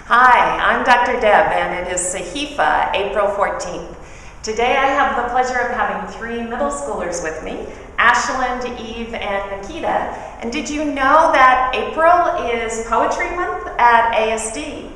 Hi, I'm Dr. Deb, and it is Sahifa, April 14th. Today I have the pleasure of having three middle schoolers with me, Ashland, Eve, and Nikita. And did you know that April is Poetry Month at ASD?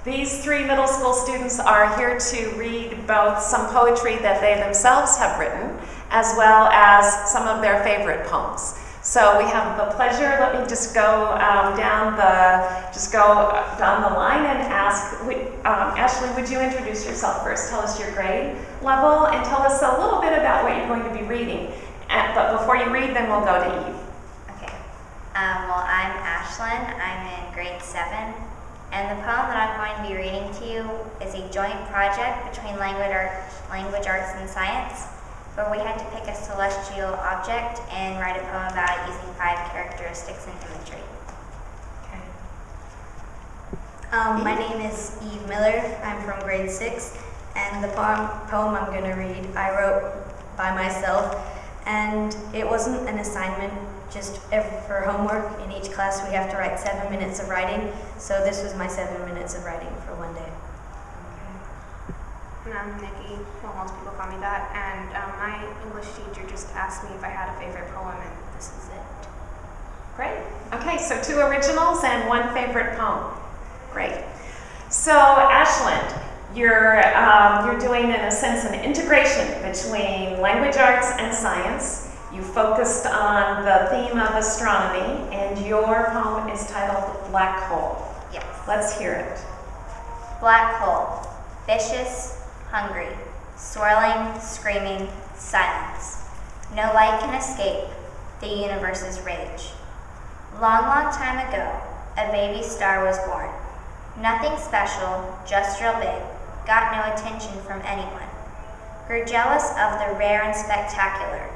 These three middle school students are here to read both some poetry that they themselves have written, as well as some of their favorite poems. So we have the pleasure, let me just go down the line and ask, Ashley, would you introduce yourself first? Tell us your grade level and tell us a little bit about what you're going to be reading. But before you read, then we'll go to Eve. Okay. Well, I'm Ashlyn. I'm in grade 7. And the poem that I'm going to be reading to you is a joint project between language arts and science, where we had to pick a celestial object and write a poem about it using 5 characteristics and imagery. Okay. My name is Eve Miller. I'm from grade 6, and the poem I'm going to read I wrote by myself, and it wasn't an assignment, just for homework. In each class we have to write 7 minutes of writing, so this was my 7 minutes of writing for one day. And I'm Nikki, well, most people call me that, and my English teacher just asked me if I had a favorite poem, and this is it. Great. Okay, so 2 originals and 1 favorite poem. Great. So, Ashland, you're doing, in a sense, an integration between language arts and science. You focused on the theme of astronomy, and your poem is titled Black Hole. Yes. Let's hear it. Black hole. Vicious. Hungry, swirling, screaming, silence. No light can escape the universe's rage. Long, long time ago, a baby star was born. Nothing special, just real big, got no attention from anyone. Grew jealous of the rare and spectacular.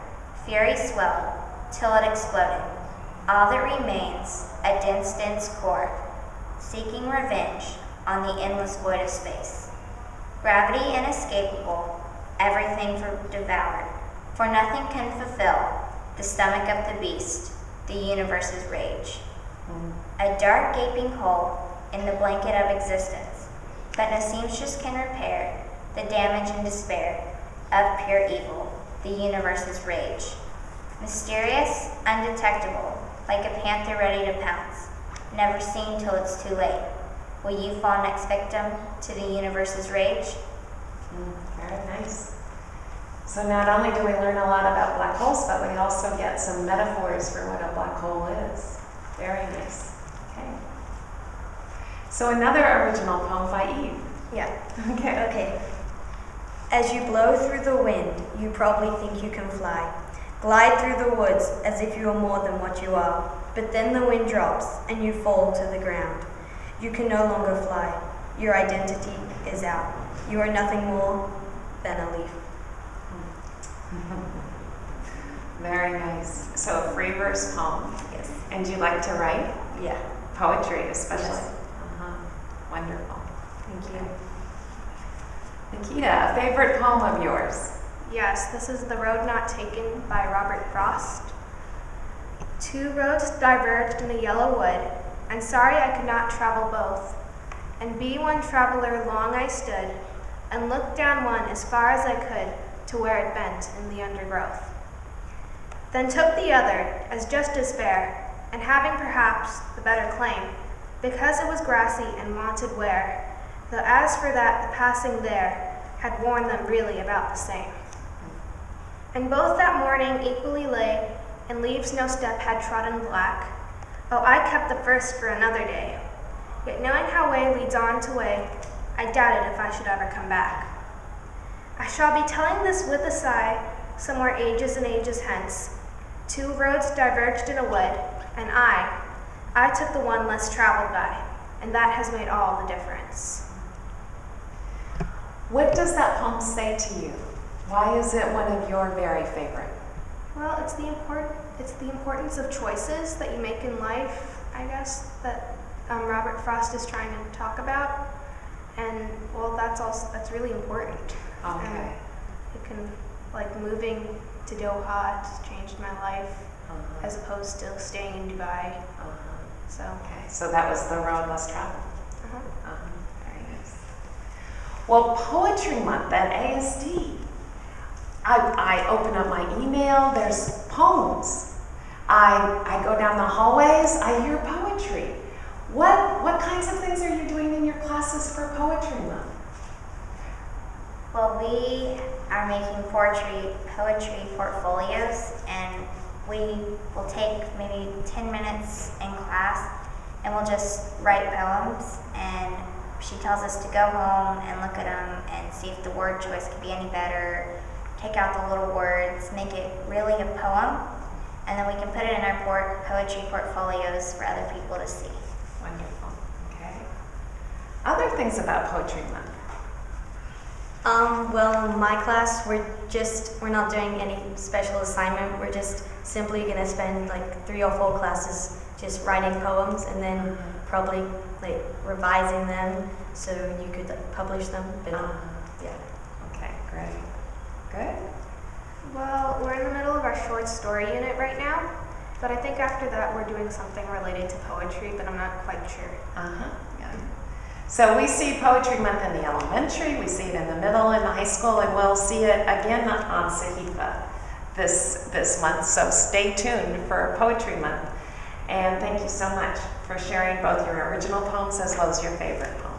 Fury swelled, till it exploded. All that remains, a dense, dense core, seeking revenge on the endless void of space. Gravity inescapable, everything devoured, for nothing can fulfill the stomach of the beast, the universe's rage. A dark gaping hole in the blanket of existence, but no seamstress can repair the damage and despair of pure evil, the universe's rage. Mysterious, undetectable, like a panther ready to pounce, never seen till it's too late. Will you fall next victim to the universe's rage? Very nice. So not only do we learn a lot about black holes, but we also get some metaphors for what a black hole is. Very nice. Okay. So another original poem by Eve. Yeah. Okay. Okay. As you blow through the wind, you probably think you can fly. Glide through the woods as if you are more than what you are. But then the wind drops and you fall to the ground. You can no longer fly. Your identity is out. You are nothing more than a leaf. Very nice. So a free verse poem. Yes. And you like to write? Yeah. Poetry especially? Yes. Wonderful. Thank you. Nikita, a favorite poem of yours? Yes, this is The Road Not Taken by Robert Frost. 2 roads diverged in a yellow wood, and sorry I could not travel both. And be one traveler long I stood, and looked down one as far as I could to where it bent in the undergrowth. Then took the other as just as fair, and having perhaps the better claim, because it was grassy and wanted wear, though as for that the passing there had worn them really about the same. And both that morning equally lay, and leaves no step had trodden black. Oh, I kept the first for another day. Yet knowing how way leads on to way, I doubted if I should ever come back. I shall be telling this with a sigh, somewhere ages and ages hence. 2 roads diverged in a wood, and I took the one less traveled by, and that has made all the difference. What does that poem say to you? Why is it one of your very favorite? Well, it's the importance of choices that you make in life, I guess, that Robert Frost is trying to talk about, and well, that's really important. Okay. It can, like, moving to Doha has changed my life, as opposed to staying in Dubai. So. Okay, so that was the road less traveled. Well, Poetry Month at ASD. I open up my email, there's poems. I go down the hallways, I hear poetry. What kinds of things are you doing in your classes for Poetry Month? Well, we are making poetry portfolios, and we will take maybe 10 minutes in class, and we'll just write poems, and she tells us to go home and look at them and see if the word choice could be any better, take out the little words, make it really a poem, and then we can put it in our poetry portfolios for other people to see. Wonderful. Okay. Other things about Poetry Month? Well, in my class, we're not doing any special assignment. We're just simply gonna spend like 3 or 4 classes just writing poems, and then probably like revising them so you could like publish them. But yeah. Okay, great. Good. Well, we're in the middle of our short story unit right now, but I think after that we're doing something related to poetry, but I'm not quite sure. Yeah. So we see Poetry Month in the elementary, we see it in the middle, in the high school, and we'll see it again on Sahifa this month. So stay tuned for Poetry Month. And thank you so much for sharing both your original poems as well as your favorite poems.